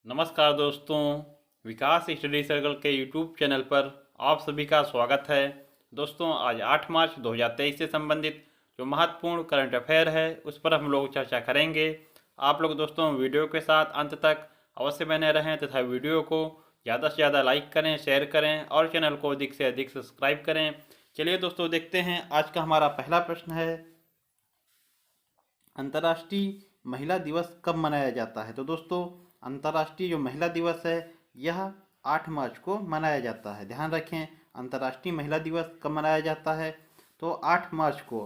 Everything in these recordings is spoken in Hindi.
नमस्कार दोस्तों, विकास स्टडी सर्कल के यूट्यूब चैनल पर आप सभी का स्वागत है। दोस्तों, आज 8 मार्च 2023 से संबंधित जो महत्वपूर्ण करंट अफेयर है उस पर हम लोग चर्चा करेंगे। आप लोग दोस्तों वीडियो के साथ अंत तक अवश्य बने रहें तथा वीडियो को ज़्यादा से ज़्यादा लाइक करें, शेयर करें और चैनल को अधिक से अधिक सब्सक्राइब करें। चलिए दोस्तों, देखते हैं आज का हमारा पहला प्रश्न है, अंतर्राष्ट्रीय महिला दिवस कब मनाया जाता है। तो दोस्तों, अंतर्राष्ट्रीय जो महिला दिवस है यह 8 मार्च को मनाया जाता है। ध्यान रखें, अंतर्राष्ट्रीय महिला दिवस कब मनाया जाता है तो 8 मार्च को।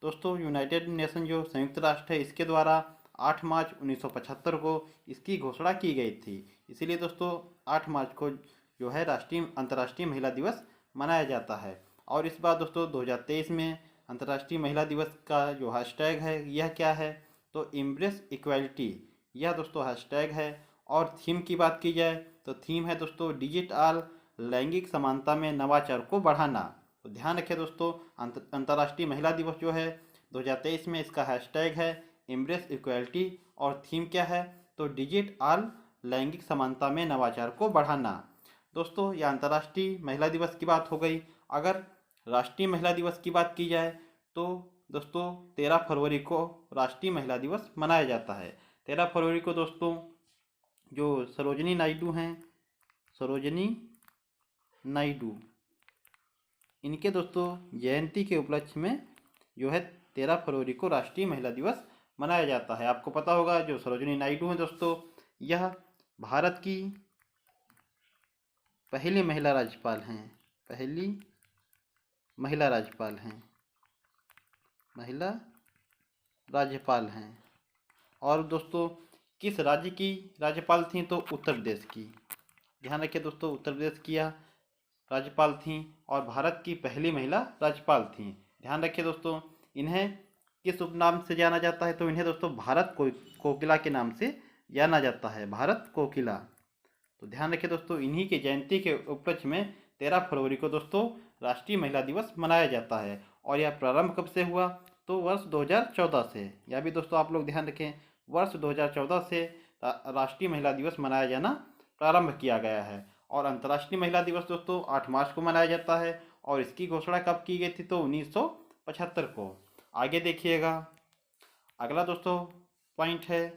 दोस्तों, यूनाइटेड नेशन जो संयुक्त राष्ट्र है इसके द्वारा 8 मार्च 1975 को इसकी घोषणा की गई थी। इसीलिए दोस्तों 8 मार्च को जो है अंतर्राष्ट्रीय महिला दिवस मनाया जाता है। और इस बार दोस्तों 2023 में अंतर्राष्ट्रीय महिला दिवस का जो हैशटैग है यह क्या है तो एम्ब्रेस इक्वालिटी, यह दोस्तों हैशटैग है। और थीम की बात की जाए तो थीम है दोस्तों डिजिटल लैंगिक समानता में नवाचार को बढ़ाना। तो ध्यान रखें दोस्तों, अंतर्राष्ट्रीय महिला दिवस जो है 2023 में इसका हैशटैग है एम्ब्रेस इक्वालिटी और थीम क्या है तो डिजिटल लैंगिक समानता में नवाचार को बढ़ाना। दोस्तों, यह अंतर्राष्ट्रीय महिला दिवस की बात हो गई। अगर राष्ट्रीय महिला दिवस की बात की जाए तो दोस्तों 13 फरवरी को राष्ट्रीय महिला दिवस मनाया जाता है। 13 फरवरी को दोस्तों जो सरोजिनी नायडू हैं, सरोजिनी नायडू, इनके दोस्तों जयंती के उपलक्ष्य में जो है 13 फरवरी को राष्ट्रीय महिला दिवस मनाया जाता है। आपको पता होगा जो सरोजिनी नायडू हैं दोस्तों, यह भारत की पहली महिला राज्यपाल हैं, पहली महिला राज्यपाल हैं, महिला राज्यपाल हैं। और दोस्तों किस राज्य की राज्यपाल थी तो उत्तर प्रदेश की। ध्यान रखिए दोस्तों, उत्तर प्रदेश की राज्यपाल थी और भारत की पहली महिला राज्यपाल थी। ध्यान रखिए दोस्तों, इन्हें किस उपनाम से जाना जाता है तो इन्हें दोस्तों भारत कोकिला के नाम से जाना जाता है, भारत कोकिला। तो ध्यान रखिए दोस्तों, इन्हीं के जयंती के उपलक्ष्य में 13 फरवरी को दोस्तों राष्ट्रीय महिला दिवस मनाया जाता है। और यह प्रारंभ कब से हुआ तो वर्ष 2014 से। यह भी दोस्तों आप लोग ध्यान रखें, वर्ष 2014 से राष्ट्रीय महिला दिवस मनाया जाना प्रारंभ किया गया है। और अंतर्राष्ट्रीय महिला दिवस दोस्तों 8 मार्च को मनाया जाता है और इसकी घोषणा कब की गई थी तो 1975 को। आगे देखिएगा, अगला दोस्तों पॉइंट है,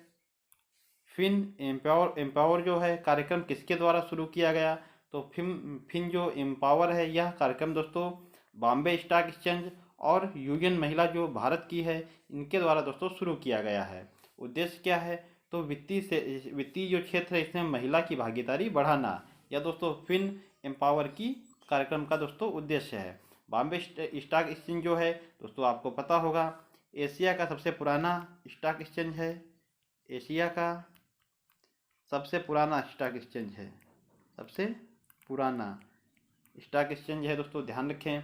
फिन एम्पावर जो है कार्यक्रम किसके द्वारा शुरू किया गया तो फिन जो एम्पावर है यह कार्यक्रम दोस्तों बॉम्बे स्टॉक एक्सचेंज और यूनियन महिला जो भारत की है इनके द्वारा दोस्तों शुरू किया गया है। उद्देश्य क्या है तो वित्तीय जो क्षेत्र है इसमें महिला की भागीदारी बढ़ाना। यह दोस्तों फिन एम्पावर की कार्यक्रम का दोस्तों उद्देश्य है। बॉम्बे स्टॉक एक्सचेंज जो है दोस्तों आपको पता होगा एशिया का सबसे पुराना स्टॉक एक्सचेंज है, एशिया का सबसे पुराना स्टॉक एक्सचेंज है, सबसे पुराना स्टॉक एक्सचेंज है दोस्तों, ध्यान रखें।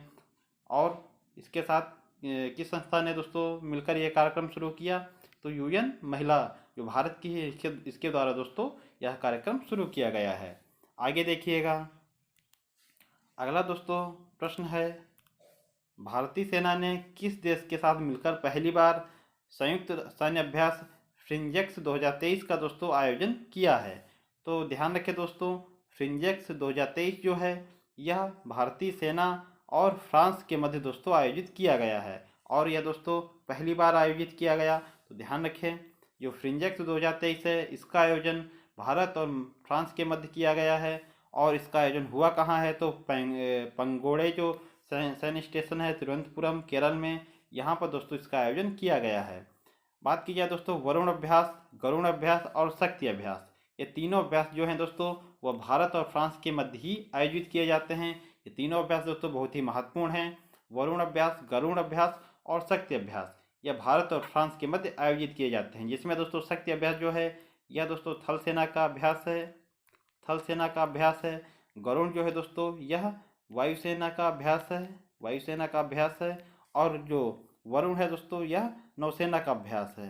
और इसके साथ किस संस्था ने दोस्तों मिलकर यह कार्यक्रम शुरू किया तो यूनियन महिला जो भारत की है इसके द्वारा दोस्तों यह कार्यक्रम शुरू किया गया है। आगे देखिएगा, अगला दोस्तों प्रश्न है, भारतीय सेना ने किस देश के साथ मिलकर पहली बार संयुक्त सैन्य अभ्यास फ्रिंजेक्स 2023 का दोस्तों आयोजन किया है। तो ध्यान रखें दोस्तों, फ्रिंजेक्स 2023 जो है यह भारतीय सेना और फ्रांस के मध्य दोस्तों आयोजित किया गया है और यह दोस्तों पहली बार आयोजित किया गया। तो ध्यान रखें, जो फ्रिंजेक्स 2023 है इसका आयोजन भारत और फ्रांस के मध्य किया गया है। और इसका आयोजन हुआ कहाँ है तो पंगोड़े जो सैन्य स्टेशन है तिरुवनंतपुरम केरल में, यहाँ पर दोस्तों इसका आयोजन किया गया है। बात की जाए दोस्तों वरुण अभ्यास, गरुण अभ्यास और शक्ति अभ्यास, ये तीनों अभ्यास जो हैं दोस्तों वह भारत और फ्रांस के मध्य ही आयोजित किए जाते हैं। ये तीनों अभ्यास दोस्तों बहुत ही महत्वपूर्ण हैं। वरुण अभ्यास, गरुण अभ्यास और शक्ति अभ्यास यह भारत और फ्रांस के मध्य आयोजित किए जाते हैं। जिसमें दोस्तों शक्ति अभ्यास जो है यह दोस्तों थल सेना का अभ्यास है, थल सेना का अभ्यास है। गरुण जो है दोस्तों यह वायुसेना का अभ्यास है, वायुसेना का अभ्यास है। और जो वरुण है दोस्तों यह नौसेना का अभ्यास है।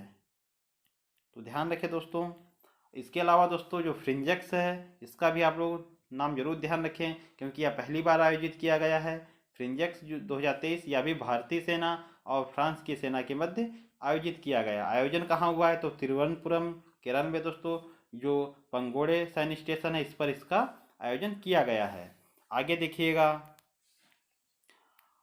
तो ध्यान रखें दोस्तों, इसके अलावा दोस्तों जो फ्रिंजेक्स है इसका भी आप लोग नाम जरूर ध्यान रखें क्योंकि यह पहली बार आयोजित किया गया है। फ्रिंजेक्स जो 2023 यह भी भारतीय सेना और फ्रांस की सेना के मध्य आयोजित किया गया। आयोजन कहाँ हुआ है तो तिरुवनंतपुरम केरल में दोस्तों जो पंगोड़े सैन्य स्टेशन है इस पर इसका आयोजन किया गया है। आगे देखिएगा,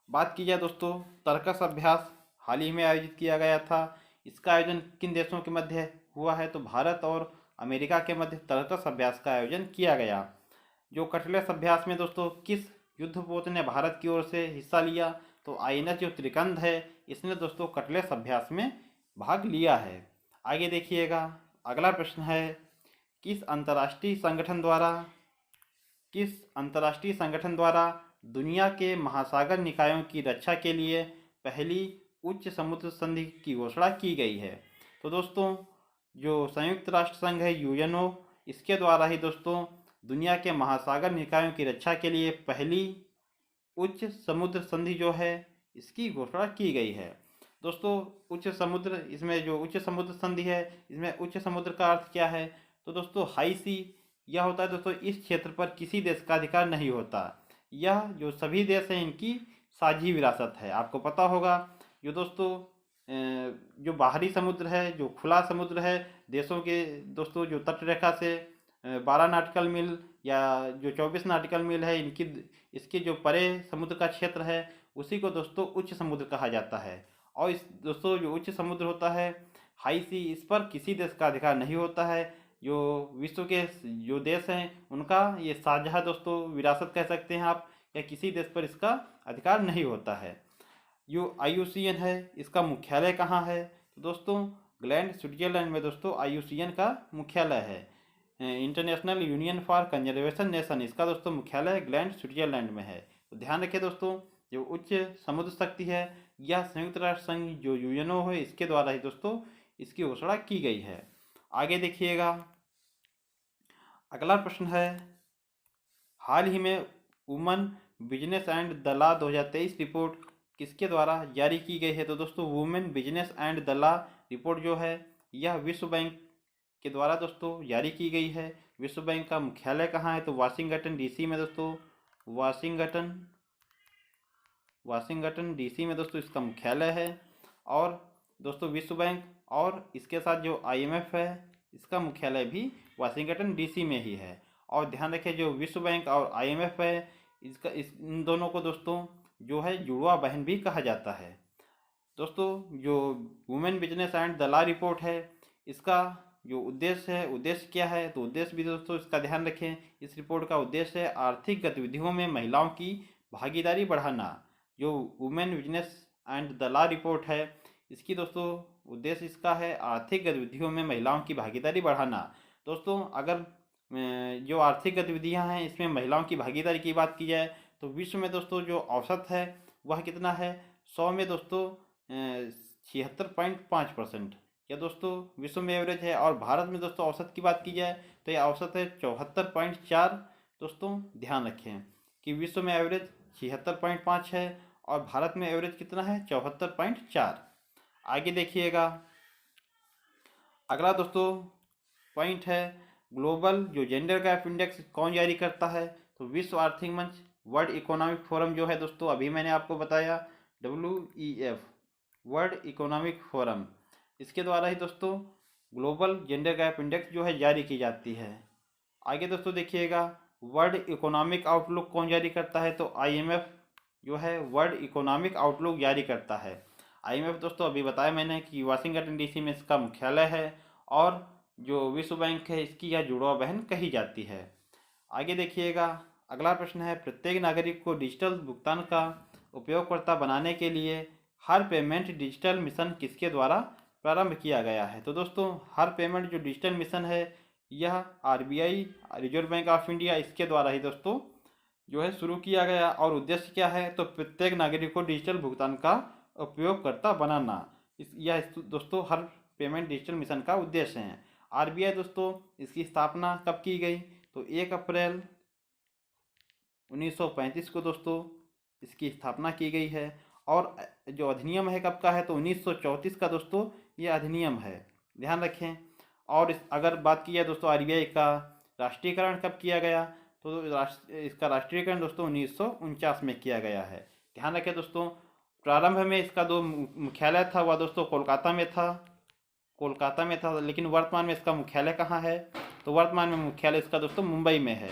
बात की जाए दोस्तों तर्कस अभ्यास हाल ही में आयोजित किया गया था। इसका आयोजन किन देशों के मध्य हुआ है? तो भारत और अमेरिका के मध्य तर्कस अभ्यास का आयोजन किया गया। जो कटलेस अभ्यास में दोस्तों किस युद्धपोत ने भारत की ओर से हिस्सा लिया? तो आईएनएस जो त्रिकंद है इसने दोस्तों कटलेस अभ्यास में भाग लिया है। आगे देखिएगा, अगला प्रश्न है, किस अंतर्राष्ट्रीय संगठन द्वारा दुनिया के महासागर निकायों की रक्षा के लिए पहली उच्च समुद्र संधि की घोषणा की गई है? तो दोस्तों जो संयुक्त राष्ट्र संघ है यूएनओ, इसके द्वारा ही दोस्तों दुनिया के महासागर निकायों की रक्षा के लिए पहली उच्च समुद्र संधि जो है इसकी घोषणा की गई है। दोस्तों उच्च समुद्र, इसमें जो उच्च समुद्र संधि है इसमें उच्च समुद्र का अर्थ क्या है? तो दोस्तों हाई सी यह होता है दोस्तों इस क्षेत्र पर किसी देश का अधिकार नहीं होता। यह जो सभी देश हैं इनकी साझी विरासत है। आपको पता होगा जो दोस्तों जो बाहरी समुद्र है, जो खुला समुद्र है, देशों के दोस्तों जो तटरेखा से 12 नॉटिकल मील या जो 24 नॉटिकल मील है इनकी इसके जो परे समुद्र का क्षेत्र है उसी को दोस्तों उच्च समुद्र कहा जाता है। और इस दोस्तों जो उच्च समुद्र होता है हाई सी, इस पर किसी देश का अधिकार नहीं होता है। जो विश्व के जो देश हैं उनका ये साझा दोस्तों विरासत कह सकते हैं आप, या किसी देश पर इसका अधिकार नहीं होता है। जो IUCN है इसका मुख्यालय कहाँ है? तो दोस्तों ग्लैंड स्विट्जरलैंड में दोस्तों IUCN का मुख्यालय है। International union for conservation nation, इसका दोस्तों मुख्यालय ग्लैंड स्विट्जरलैंड में है। तो ध्यान रखें दोस्तों जो उच्च समुद्र शक्ति है यह संयुक्त राष्ट्र संघ जो यूएनओ है इसके द्वारा ही दोस्तों इसकी घोषणा की गई है। आगे देखिएगा, अगला प्रश्न है, हाल ही में women business and the law 2023 report किसके द्वारा जारी की गई है? तो दोस्तों women business and the law report जो है यह विश्व बैंक के द्वारा दोस्तों जारी की गई है। विश्व बैंक का मुख्यालय कहाँ है? तो वाशिंगटन DC में दोस्तों, वाशिंगटन DC में दोस्तों इसका मुख्यालय है। और दोस्तों विश्व बैंक और इसके साथ जो IMF है इसका मुख्यालय भी वाशिंगटन DC में ही है। और ध्यान रखें जो विश्व बैंक और IMF है इन दोनों को दोस्तों जो है जुड़वा बहन भी कहा जाता है। दोस्तों जो women business and the law report है इसका जो उद्देश्य क्या है? तो उद्देश्य भी दोस्तों इसका ध्यान रखें, इस रिपोर्ट का उद्देश्य है आर्थिक गतिविधियों में महिलाओं की भागीदारी बढ़ाना। जो women business and the law report है इसकी दोस्तों उद्देश्य इसका है आर्थिक गतिविधियों में महिलाओं की भागीदारी बढ़ाना। दोस्तों अगर जो आर्थिक गतिविधियां हैं इसमें महिलाओं की भागीदारी की बात की जाए तो विश्व में दोस्तों जो औसत है वह कितना है? 100 में दोस्तों 76.5%, या दोस्तों विश्व में एवरेज है। और भारत में दोस्तों औसत की बात की जाए तो यह औसत है 74.4। दोस्तों ध्यान रखें कि विश्व में एवरेज 76.5 है और भारत में एवरेज कितना है? 74.4। आगे देखिएगा, अगला दोस्तों पॉइंट है ग्लोबल जो जेंडर गैप इंडेक्स कौन जारी करता है? तो विश्व आर्थिक मंच, वर्ल्ड इकोनॉमिक फोरम जो है दोस्तों अभी मैंने आपको बताया WEF, वर्ल्ड इकोनॉमिक फोरम, इसके द्वारा ही दोस्तों ग्लोबल जेंडर गैप इंडेक्स जो है जारी की जाती है। आगे दोस्तों देखिएगा, वर्ल्ड इकोनॉमिक आउटलुक कौन जारी करता है? तो IMF जो है वर्ल्ड इकोनॉमिक आउटलुक जारी करता है। IMF दोस्तों अभी बताया मैंने कि वाशिंगटन DC में इसका मुख्यालय है और जो विश्व बैंक है इसकी यह जुड़वा बहन कही जाती है। आगे देखिएगा, अगला प्रश्न है, प्रत्येक नागरिक को डिजिटल भुगतान का उपयोगकर्ता बनाने के लिए हर पेमेंट डिजिटल मिशन किसके द्वारा प्रारंभ किया गया है? तो दोस्तों हर पेमेंट जो डिजिटल मिशन है यह RBI, reserve bank of India, इसके द्वारा ही दोस्तों जो है शुरू किया गया। और उद्देश्य क्या है? तो प्रत्येक नागरिक को डिजिटल भुगतान का उपयोगकर्ता बनाना। यह दोस्तों हर पेमेंट डिजिटल मिशन का उद्देश्य है। RBI दोस्तों इसकी स्थापना कब की गई? तो 1 अप्रैल 1935 को दोस्तों इसकी स्थापना की गई है। और जो अधिनियम है कब का है? तो 1934 का दोस्तों ये अधिनियम है, ध्यान रखें। और अगर बात की जाए दोस्तों RBI का राष्ट्रीयकरण कब किया गया? तो इसका राष्ट्रीयकरण दोस्तों 1949 में किया गया है। ध्यान रखें दोस्तों, प्रारंभ में इसका जो मुख्यालय था वह दोस्तों कोलकाता में था, लेकिन वर्तमान में इसका मुख्यालय कहाँ है? तो वर्तमान में मुख्यालय इसका दोस्तों मुंबई में है,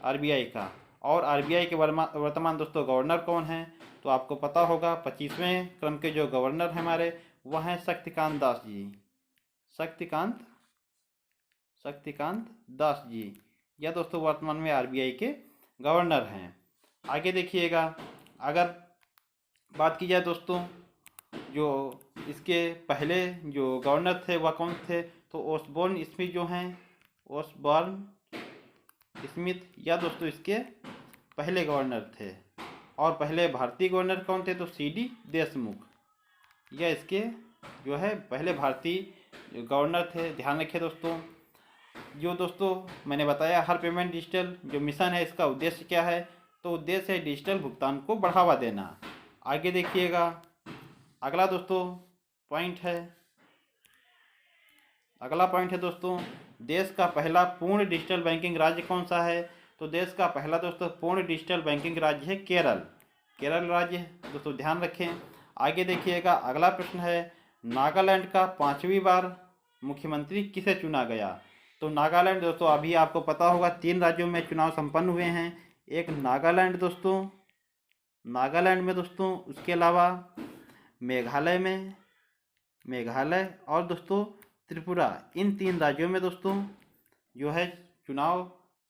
आरबीआई का। और आरबीआई के वर्तमान दोस्तों गवर्नर कौन हैं, तो आपको पता होगा 25वें क्रम के जो गवर्नर हैं हमारे, वह हैं शक्तिकांत दास जी। शक्तिकांत दास जी, यह दोस्तों वर्तमान में आरबीआई के गवर्नर हैं। आगे देखिएगा, अगर बात की जाए दोस्तों, जो इसके पहले जो गवर्नर थे वह कौन थे, तो ओसबोर्न स्मिथ जो हैं, ओसबोर्न स्मिथ, या दोस्तों इसके पहले गवर्नर थे। और पहले भारतीय गवर्नर कौन थे, तो सीडी देशमुख, यह इसके जो है पहले भारतीय गवर्नर थे। ध्यान रखिए दोस्तों, जो दोस्तों मैंने बताया हर पेमेंट डिजिटल जो मिशन है, इसका उद्देश्य क्या है, तो उद्देश्य है डिजिटल भुगतान को बढ़ावा देना। आगे देखिएगा, अगला पॉइंट है दोस्तों, देश का पहला पूर्ण डिजिटल बैंकिंग राज्य कौन सा है, तो देश का पहला दोस्तों पूर्ण डिजिटल बैंकिंग राज्य है केरल राज्य दोस्तों, ध्यान रखें। आगे देखिएगा, अगला प्रश्न है, नागालैंड का 5वीं बार मुख्यमंत्री किसे चुना गया, तो नागालैंड दोस्तों अभी आपको पता होगा 3 राज्यों में चुनाव संपन्न हुए हैं। एक नागालैंड में दोस्तों, उसके अलावा मेघालय और दोस्तों त्रिपुरा, इन 3 राज्यों में दोस्तों जो है चुनाव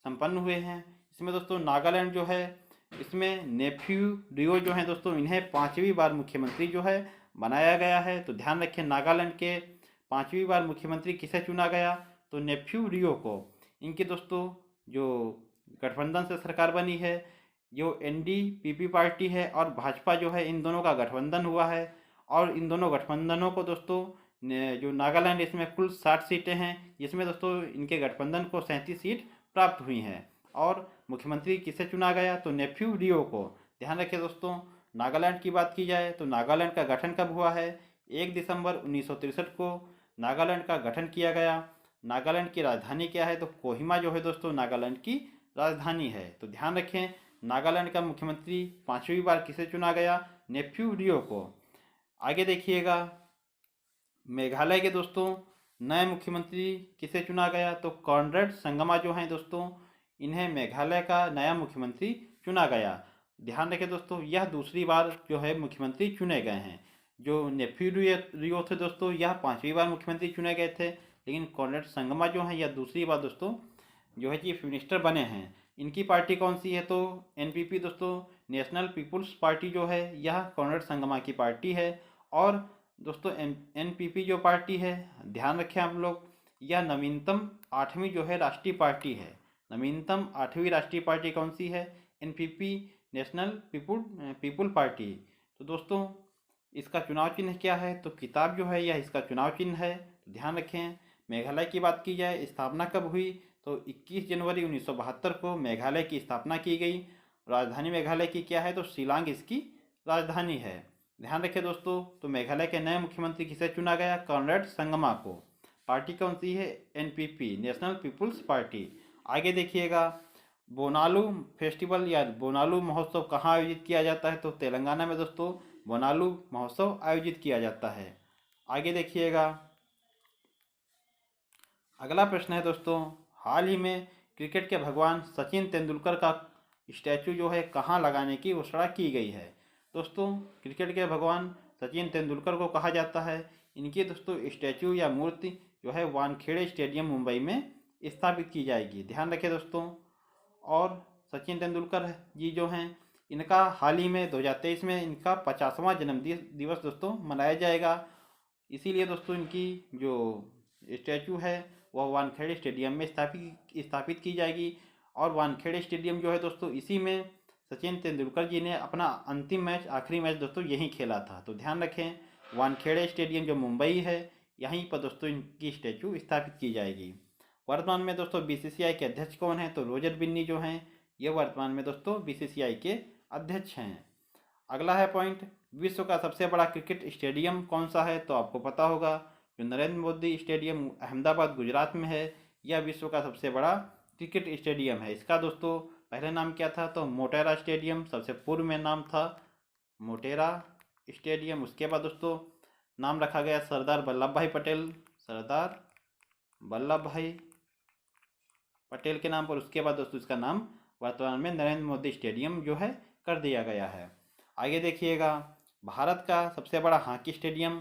संपन्न हुए हैं। इसमें दोस्तों नागालैंड जो है, इसमें नेफ्यू रियो जो है दोस्तों, इन्हें 5वीं बार मुख्यमंत्री जो है बनाया गया है। तो ध्यान रखें, नागालैंड के 5वीं बार मुख्यमंत्री किसे चुना गया, तो नेफ्यू रियो को। इनकी दोस्तों जो गठबंधन से सरकार बनी है, जो एनडीपीपी पार्टी है और भाजपा जो है, इन दोनों का गठबंधन हुआ है। और इन दोनों गठबंधनों को दोस्तों जो नागालैंड, इसमें कुल 60 सीटें हैं, जिसमें दोस्तों इनके गठबंधन को 37 सीट प्राप्त हुई हैं। और मुख्यमंत्री किसे चुना गया, तो नेफ्यू रियो को। ध्यान रखिए दोस्तों, नागालैंड की बात की जाए तो नागालैंड का गठन कब हुआ है, 1 दिसंबर 1963 को नागालैंड का गठन किया गया। नागालैंड की राजधानी क्या है, तो कोहिमा जो है दोस्तों नागालैंड की राजधानी है। तो ध्यान रखें, नागालैंड का मुख्यमंत्री 5वीं बार किसे चुना गया, नेफ्यू रियो को। आगे देखिएगा, मेघालय के दोस्तों नए मुख्यमंत्री किसे चुना गया, तो कॉनरेड संगमा जो हैं दोस्तों, इन्हें मेघालय का नया मुख्यमंत्री चुना गया। ध्यान रखें दोस्तों, यह दूसरी बार जो है मुख्यमंत्री चुने गए हैं। जो नेफ्यू रियो थे दोस्तों, यह 5वीं बार मुख्यमंत्री चुने गए थे, लेकिन कॉनरेड संगमा जो हैं, यह दूसरी बार दोस्तों जो है चीफ मिनिस्टर बने हैं। इनकी पार्टी कौन सी है, तो एनपीपी दोस्तों, नेशनल पीपुल्स पार्टी जो है, यह कॉनरेड संगमा की पार्टी है। और दोस्तों एनपीपी जो पार्टी है, ध्यान रखें आप लोग, यह नवीनतम 8वीं जो है राष्ट्रीय पार्टी है। नवीनतम 8वीं राष्ट्रीय पार्टी कौन सी है, एनपीपी, नेशनल पीपुल पार्टी। तो दोस्तों इसका चुनाव चिन्ह क्या है, तो किताब जो है यह इसका चुनाव चिन्ह है। तो ध्यान रखें, मेघालय की बात की जाए, स्थापना कब हुई, तो 21 जनवरी 1972 को मेघालय की स्थापना की गई। राजधानी मेघालय की क्या है, तो शिलांग इसकी राजधानी है। ध्यान रखें दोस्तों, तो मेघालय के नए मुख्यमंत्री किसे चुना गया, कॉनरेड संगमा को। पार्टी कौन सी है, एनपीपी, नेशनल पीपुल्स पार्टी। आगे देखिएगा, बोनालू फेस्टिवल या बोनालू महोत्सव कहाँ आयोजित किया जाता है, तो तेलंगाना में दोस्तों बोनालू महोत्सव आयोजित किया जाता है। आगे देखिएगा, अगला प्रश्न है दोस्तों, हाल ही में क्रिकेट के भगवान सचिन तेंदुलकर का स्टैचू जो है कहाँ लगाने की घोषणा की गई है। दोस्तों क्रिकेट के भगवान सचिन तेंदुलकर को कहा जाता है, इनकी दोस्तों स्टैचू या मूर्ति जो है वानखेड़े स्टेडियम मुंबई में स्थापित की जाएगी। ध्यान रखें दोस्तों, और सचिन तेंदुलकर जी जो हैं, इनका हाल ही में 2023 में इनका 50वां जन्मदिवस दोस्तों मनाया जाएगा। इसीलिए दोस्तों इनकी जो स्टैचू है वह वानखेड़े स्टेडियम में स्थापित की जाएगी। और वानखेड़े स्टेडियम जो है दोस्तों, इसी में सचिन तेंदुलकर जी ने अपना अंतिम मैच, आखिरी मैच दोस्तों यहीं खेला था। तो ध्यान रखें, वानखेड़े स्टेडियम जो मुंबई है, यहीं पर दोस्तों इनकी स्टैचू स्थापित की जाएगी। वर्तमान में दोस्तों बीसीसीआई के अध्यक्ष कौन हैं, तो रोजर बिन्नी जो हैं, ये वर्तमान में दोस्तों बीसीसीआई के अध्यक्ष हैं। अगला है पॉइंट, विश्व का सबसे बड़ा क्रिकेट स्टेडियम कौन सा है, तो आपको पता होगा जो नरेंद्र मोदी स्टेडियम अहमदाबाद गुजरात में है, यह विश्व का सबसे बड़ा क्रिकेट स्टेडियम है। इसका दोस्तों पहले नाम क्या था, तो मोटेरा स्टेडियम सबसे पूर्व में नाम था मोटेरा स्टेडियम। उसके बाद दोस्तों नाम रखा गया सरदार वल्लभ भाई पटेल के नाम पर। उसके बाद दोस्तों इसका नाम वर्तमान में नरेंद्र मोदी स्टेडियम जो है कर दिया गया है। आगे देखिएगा, भारत का सबसे बड़ा हॉकी स्टेडियम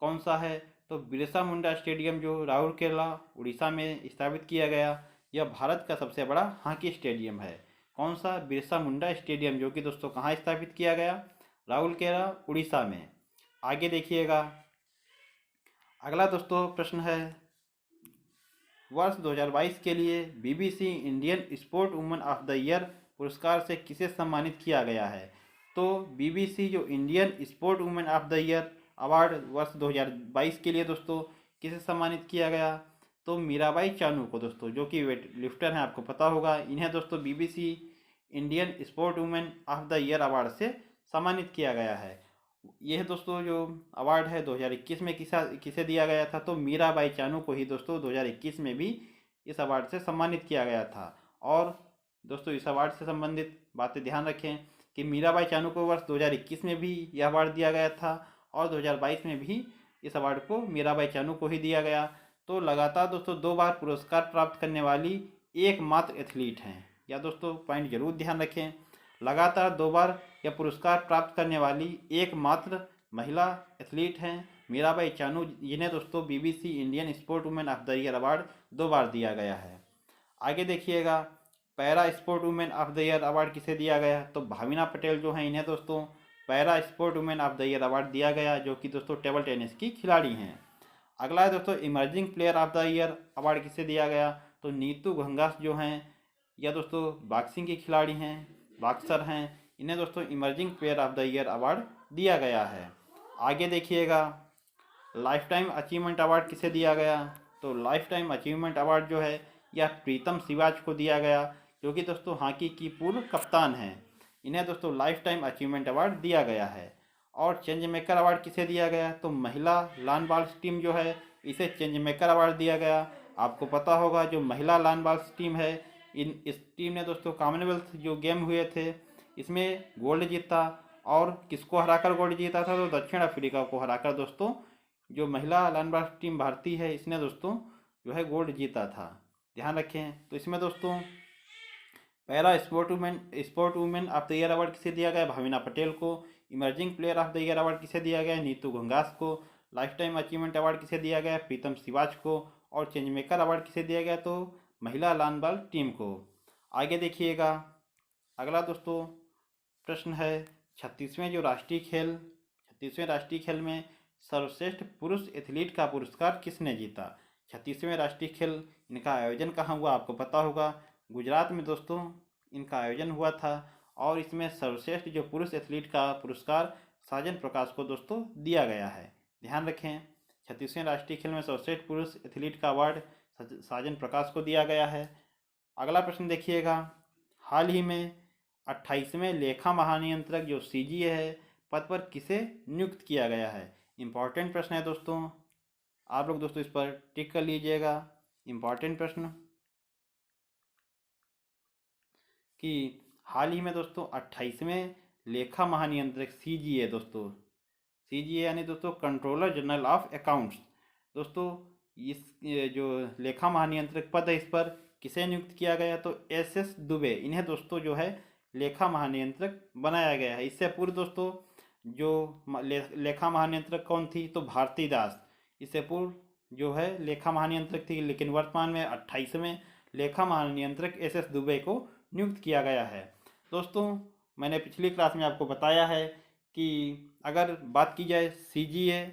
कौन सा है? तो बिरसा मुंडा स्टेडियम जो राउरकेला उड़ीसा में स्थापित किया गया, यह भारत का सबसे बड़ा हॉकी स्टेडियम है। कौन सा? बिरसा मुंडा स्टेडियम, जो कि दोस्तों कहाँ स्थापित किया गया? राउरकेला उड़ीसा में। आगे देखिएगा, अगला दोस्तों प्रश्न है, वर्ष 2022 के लिए BBC Indian sport woman of the year पुरस्कार से किसे सम्मानित किया गया है? तो बीबीसी जो Indian sport woman of the year award वर्ष 2022 के लिए दोस्तों किसे सम्मानित किया गया? तो मीराबाई चानू को दोस्तों, जो कि वेट लिफ्टर हैं, आपको पता होगा। इन्हें दोस्तों BBC Indian sport women of the year award से सम्मानित किया गया है। यह दोस्तों जो अवार्ड है 2021 में किसे दिया गया था? तो मीराबाई चानू को ही दोस्तों 2021 में भी इस अवार्ड से सम्मानित किया गया था। और दोस्तों इस अवार्ड से संबंधित बातें ध्यान रखें कि मीराबाई चानू को वर्ष 2021 में भी यह अवार्ड दिया गया था और 2022 में भी इस अवार्ड को मीराबाई चानू को ही दिया गया। तो लगातार दोस्तों 2 बार पुरस्कार प्राप्त करने वाली एकमात्र एथलीट हैं। या दोस्तों पॉइंट जरूर ध्यान रखें, लगातार 2 बार यह पुरस्कार प्राप्त करने वाली एकमात्र महिला एथलीट हैं मीराबाई चानू, जिन्हें दोस्तों BBC Indian sport women of the year award 2 बार दिया गया है। आगे देखिएगा, para sport women of the year award किसे दिया गया? तो भाविना पटेल जो हैं, इन्हें दोस्तों para sport women of the year award दिया गया, जो कि दोस्तों टेबल टेनिस की खिलाड़ी हैं। अगला है दोस्तों emerging player of the year award किसे दिया गया? तो नीतू घंगास जो हैं, यह दोस्तों बॉक्सिंग की खिलाड़ी हैं, बॉक्सर हैं, इन्हें दोस्तों emerging player of the year award दिया गया है। आगे देखिएगा, लाइफ टाइम अचीवमेंट अवार्ड किसे दिया गया? तो लाइफ टाइम अचीवमेंट अवार्ड जो है यह प्रीतम सिवाच को दिया गया, जो कि दोस्तों हॉकी की पूर्व कप्तान हैं। इन्हें दोस्तों लाइफ टाइम अचीवमेंट अवार्ड दिया गया है। और चेंज मेकर अवार्ड किसे दिया गया? तो महिला लॉन बॉल्स टीम जो है, इसे चेंज मेकर अवार्ड दिया गया। आपको पता होगा जो महिला लॉन बॉल्स टीम है, इस टीम ने दोस्तों कॉमनवेल्थ जो गेम हुए थे इसमें गोल्ड जीता। और किसको हराकर गोल्ड जीता था? तो दक्षिण अफ्रीका को हराकर दोस्तों जो महिला लॉन बॉल्स टीम भारतीय है, इसने दोस्तों जो है गोल्ड जीता था। ध्यान रखें। तो इसमें दोस्तों para sport women of the year award किसे दिया गया? भाविना पटेल को। Emerging player of the year award किसे दिया गया? नीतू घंगास को। लाइफ टाइम अचीवमेंट अवार्ड किसे दिया गया? प्रीतम सिवाच को। और चेंज मेकर अवार्ड किसे दिया गया? तो महिला लॉन बॉल टीम को। आगे देखिएगा, अगला दोस्तों प्रश्न है, 36वें राष्ट्रीय खेल में सर्वश्रेष्ठ पुरुष एथलीट का पुरस्कार किसने जीता? 36वें राष्ट्रीय खेल, इनका आयोजन कहाँ हुआ? आपको पता होगा, गुजरात में दोस्तों इनका आयोजन हुआ था। और इसमें सर्वश्रेष्ठ जो पुरुष एथलीट का पुरस्कार साजन प्रकाश को दोस्तों दिया गया है। ध्यान रखें, 36वें राष्ट्रीय खेल में सर्वश्रेष्ठ पुरुष एथलीट का अवार्ड साजन प्रकाश को दिया गया है। अगला प्रश्न देखिएगा, हाल ही में 28वें लेखा महानियंत्रक जो CGA है पद पर किसे नियुक्त किया गया है? इम्पॉर्टेंट प्रश्न है दोस्तों, आप लोग दोस्तों इस पर टिक कर लीजिएगा। इम्पॉर्टेंट प्रश्न कि हाल ही में दोस्तों 28वें लेखा महानियंत्रक CGA दोस्तों, CGA यानी दोस्तों कंट्रोलर जनरल ऑफ अकाउंट्स, दोस्तों इस जो लेखा महानियंत्रक पद है इस पर किसे नियुक्त किया गया? तो SS दुबे, इन्हें दोस्तों जो है लेखा महानियंत्रक बनाया गया है। इससे पूर्व दोस्तों जो लेखा महानियंत्रक कौन थी? तो भारती दास इससे पूर्व जो है लेखा महानियंत्रक थी, लेकिन वर्तमान में 28वें लेखा महानियंत्रक SS दुबे को नियुक्त किया गया है। दोस्तों मैंने पिछली क्लास में आपको बताया है कि अगर बात की जाए CGA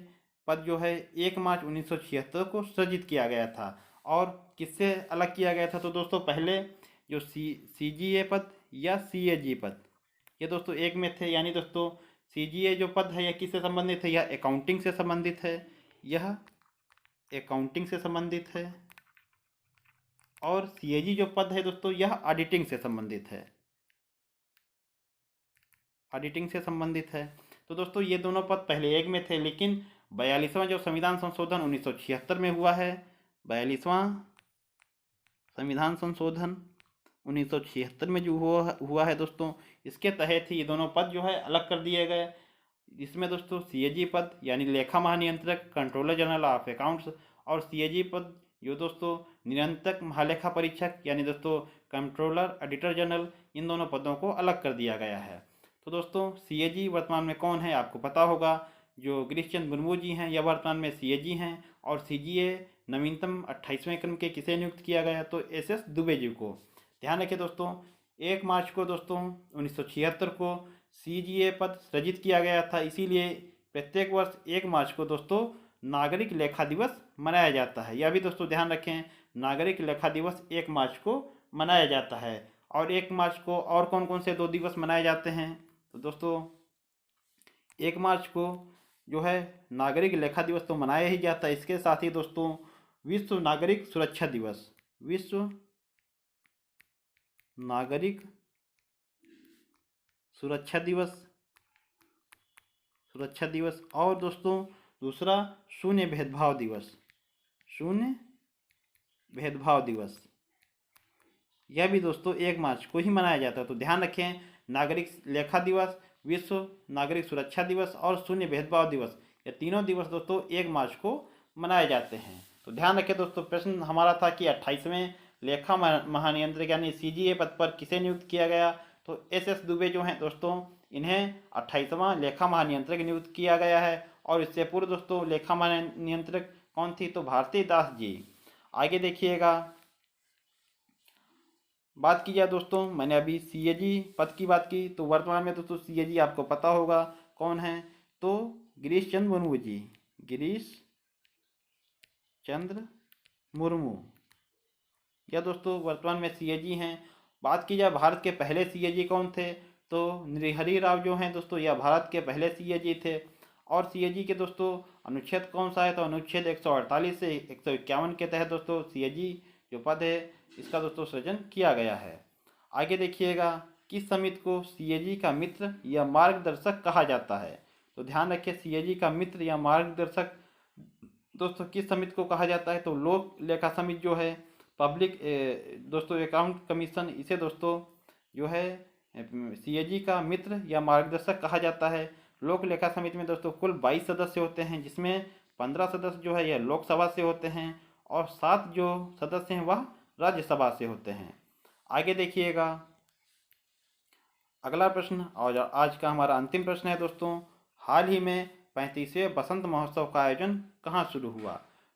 पद जो है 1 मार्च 1976 को सृजित किया गया था। और किससे अलग किया गया था? तो दोस्तों पहले जो CGA पद या CAG पद ये दोस्तों एक में थे, यानी दोस्तों CGA जो पद है यह किससे संबंधित है? यह अकाउंटिंग से संबंधित है, यह अकाउंटिंग से संबंधित है। और CAG जो पद है दोस्तों यह ऑडिटिंग से संबंधित है, ऑडिटिंग से संबंधित है। तो दोस्तों ये दोनों पद पहले एक में थे, लेकिन 42वां जो संविधान संशोधन 1976 में हुआ है, 42वां संविधान संशोधन 1976 में जो हुआ है दोस्तों, इसके तहत ही ये दोनों पद जो है अलग कर दिए गए। इसमें दोस्तों CAG पद यानी लेखा महानियंत्रक कंट्रोलर जनरल ऑफ अकाउंट्स और CAG पद जो दोस्तों निरंतर महालेखा परीक्षक यानी दोस्तों कंट्रोलर, ऑडिटर जनरल, इन दोनों पदों को अलग कर दिया गया है। तो दोस्तों सीएजी वर्तमान में कौन है आपको पता होगा, जो गिरीश चंद्र मुर्मू जी हैं, यह वर्तमान में सीएजी हैं। और सीजीए नवीनतम 28वें क्रम के किसे नियुक्त किया गया, तो एसएस दुबे जी को। ध्यान रखिए दोस्तों 1 मार्च को दोस्तों 1976 को सीजीए पद सृजित किया गया था, इसीलिए प्रत्येक वर्ष 1 मार्च को दोस्तों नागरिक लेखा दिवस मनाया जाता है। यह भी दोस्तों ध्यान रखें, नागरिक लेखा दिवस 1 मार्च को मनाया जाता है। और 1 मार्च को और कौन कौन से 2 दिवस मनाए जाते हैं, तो दोस्तों 1 मार्च को जो है नागरिक लेखा दिवस तो मनाया ही जाता है, इसके साथ ही दोस्तों विश्व नागरिक सुरक्षा दिवस, विश्व नागरिक सुरक्षा दिवस और दोस्तों दूसरा शून्य भेदभाव दिवस, यह भी दोस्तों 1 मार्च को ही मनाया जाता है। तो ध्यान रखें, नागरिक लेखा दिवस, विश्व नागरिक सुरक्षा दिवस और शून्य भेदभाव दिवस, ये तीनों दिवस दोस्तों 1 मार्च को मनाए जाते हैं। तो ध्यान रखें दोस्तों, प्रश्न हमारा था कि 28वें लेखा महानियंत्रक यानी सीजीए पद पर किसे नियुक्त किया गया, तो एसएस दुबे जो हैं दोस्तों, इन्हें 28वां लेखा महानियंत्रक नियुक्त किया गया है। और इससे पूर्व दोस्तों लेखा महानियंत्रक कौन थी, तो भारती दास जी। आगे देखिएगा, बात की जाए दोस्तों, मैंने अभी सीएजी पद की बात की, तो वर्तमान में दोस्तों सीएजी आपको पता होगा कौन है, तो गिरीश चंद्र मुर्मू जी, गिरीश चंद्र मुर्मू, यह दोस्तों वर्तमान में सीएजी हैं। बात की जाए भारत के पहले सीएजी कौन थे, तो नरहरि राव जो हैं दोस्तों, यह भारत के पहले सीएजी थे। और सीएजी के दोस्तों अनुच्छेद कौन सा है, तो अनुच्छेद 148 से 151 के तहत दोस्तों सीएजी जो पद है इसका दोस्तों सृजन किया गया है। आगे देखिएगा, किस समिति को सीएजी का मित्र या मार्गदर्शक कहा जाता है, तो ध्यान रखिए सीएजी का मित्र या मार्गदर्शक दोस्तों किस समिति को कहा जाता है, तो लोक लेखा समिति जो है, पब्लिक दोस्तों अकाउंट कमीशन, इसे दोस्तों जो है सीएजी का मित्र या मार्गदर्शक कहा जाता है। लोक लेखा समिति में दोस्तों कुल 22 सदस्य होते हैं, जिसमें 15 सदस्य जो है यह लोकसभा से होते हैं और 7 जो सदस्य हैं वह राज्यसभा से होते हैं। आगे देखिएगा, अगला प्रश्न और आज का हमारा अंतिम प्रश्न है दोस्तों, हाल ही में 35वें बसंत महोत्सव का आयोजन कहाँ शुरू हुआ,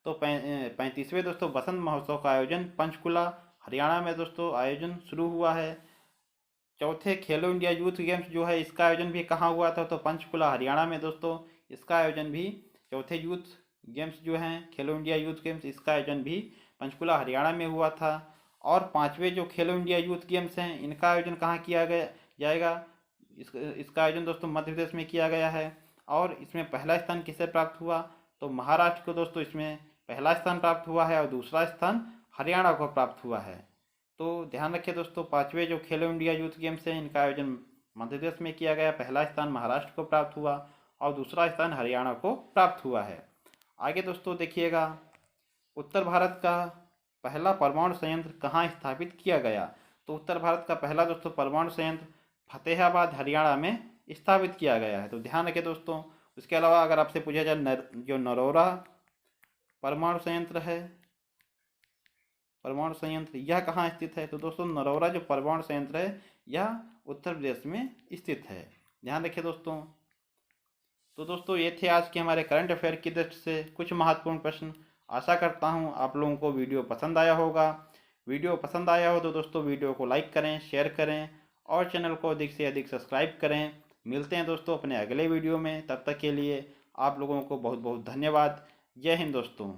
तो 35वें दोस्तों बसंत महोत्सव का आयोजन पंचकुला हरियाणा में दोस्तों आयोजन शुरू हुआ है। चौथे खेलो इंडिया यूथ गेम्स जो है इसका आयोजन भी कहाँ हुआ था, तो पंचकुला हरियाणा में दोस्तों इसका आयोजन भी, चौथे यूथ गेम्स जो हैं खेलो इंडिया यूथ गेम्स, इसका आयोजन भी पंचकुला हरियाणा में हुआ था। और 5वें जो खेलो इंडिया यूथ गेम्स हैं इनका आयोजन कहाँ किया जाएगा, इसका आयोजन दोस्तों मध्य प्रदेश में किया गया है। और इसमें पहला स्थान किसे प्राप्त हुआ, तो महाराष्ट्र को दोस्तों इसमें पहला स्थान प्राप्त हुआ है और दूसरा स्थान हरियाणा को प्राप्त हुआ है। तो ध्यान रखिए दोस्तों, 5वें जो खेलो इंडिया यूथ गेम्स हैं इनका आयोजन मध्य प्रदेश में किया गया, पहला स्थान महाराष्ट्र को प्राप्त हुआ और दूसरा स्थान हरियाणा को प्राप्त हुआ है। आगे दोस्तों देखिएगा, उत्तर भारत का पहला परमाणु संयंत्र कहाँ स्थापित किया गया, तो उत्तर भारत का पहला दोस्तों परमाणु संयंत्र फतेहाबाद हरियाणा में स्थापित किया गया है। तो ध्यान रखें दोस्तों, उसके अलावा अगर आपसे पूछा जाए जो नरोरा परमाणु संयंत्र है, परमाणु संयंत्र यह कहाँ स्थित है, तो दोस्तों नरोरा जो परमाणु संयंत्र है यह उत्तर प्रदेश में स्थित है। ध्यान रखिए दोस्तों। तो दोस्तों ये थे आज के हमारे करंट अफेयर की दृष्टि से कुछ महत्वपूर्ण प्रश्न। आशा करता हूँ आप लोगों को वीडियो पसंद आया होगा। वीडियो पसंद आया हो तो दोस्तों वीडियो को लाइक करें, शेयर करें और चैनल को अधिक से अधिक सब्सक्राइब करें। मिलते हैं दोस्तों अपने अगले वीडियो में, तब तक के लिए आप लोगों को बहुत बहुत धन्यवाद। जय हिंद दोस्तों।